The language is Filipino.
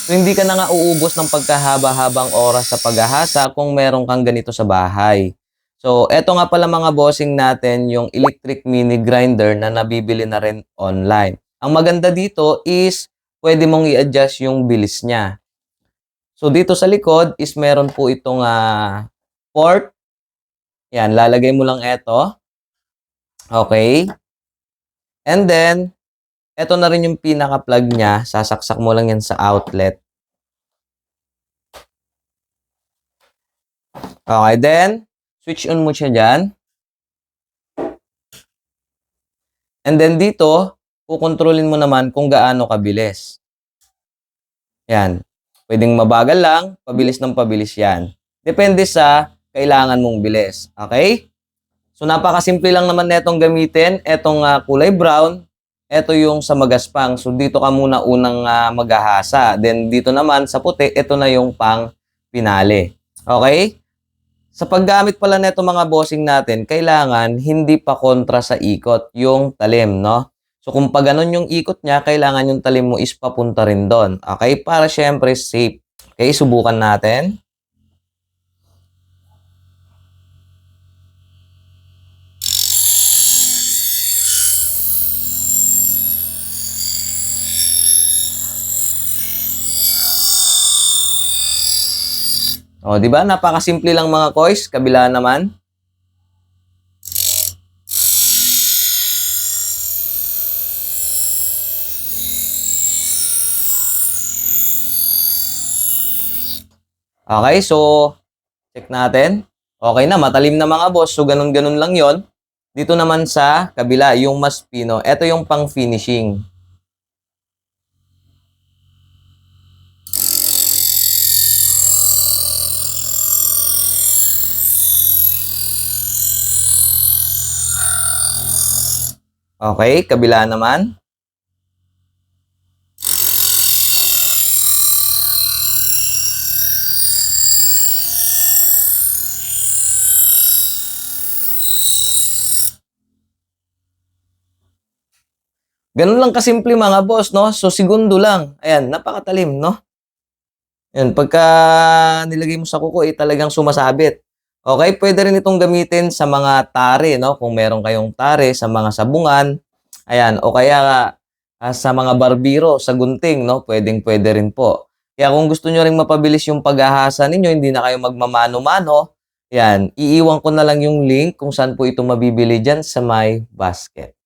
So, hindi ka na nga uubos ng pagkahaba-habang oras sa paghahasa kung meron kang ganito sa bahay. So, eto nga pala mga bossing natin, yung electric mini grinder na nabibili na rin online. Ang maganda dito is pwede mong i-adjust yung bilis niya. So, dito sa likod is meron po itong port. Yan, lalagay mo lang eto. Okay. And then, eto na rin yung pinaka-plug niya. Sasaksak mo lang yan sa outlet. Okay, then, switch on mo siya dyan. And then dito, kukontrolin mo naman kung gaano kabilis. Yan. Pwedeng mabagal lang, pabilis ng pabilis yan. Depende sa kailangan mong bilis. Okay? So, napakasimple lang naman netong gamitin. Etong kulay brown, eto yung sa magaspang. So, dito ka muna unang maghahasa. Then, dito naman sa puti, ito na yung pang pinali. Okay? Sa paggamit pala neto mga bossing natin, kailangan hindi pa kontra sa ikot yung talim, no? So, kung pa ganun yung ikot niya, kailangan yung talim mo is papunta rin doon. Okay? Para syempre safe. Okay, subukan natin. O, di ba? Napakasimple lang mga koys. Kabila naman. Okay, so check natin. Okay na, matalim na mga boss. So, ganun-ganun lang yon. Dito naman sa kabila, yung mas pino. Ito yung pang finishing. Okay, kabila naman. Ganun lang kasimple mga boss, no? So, segundo lang. Ayan, napakatalim, no? Yan, pagka nilagay mo sa kuko, talagang sumasabit. Okay, pwede rin itong gamitin sa mga tare, no? Kung meron kayong tare sa mga sabungan, ayan, o kaya sa mga barbiro, sa gunting, no? Pwedeng-pwede rin po. Kaya kung gusto nyo rin mapabilis yung paghahasa ninyo, hindi na kayo magmamano-mano, yan, iiwan ko na lang yung link kung saan po ito mabibili dyan sa my basket.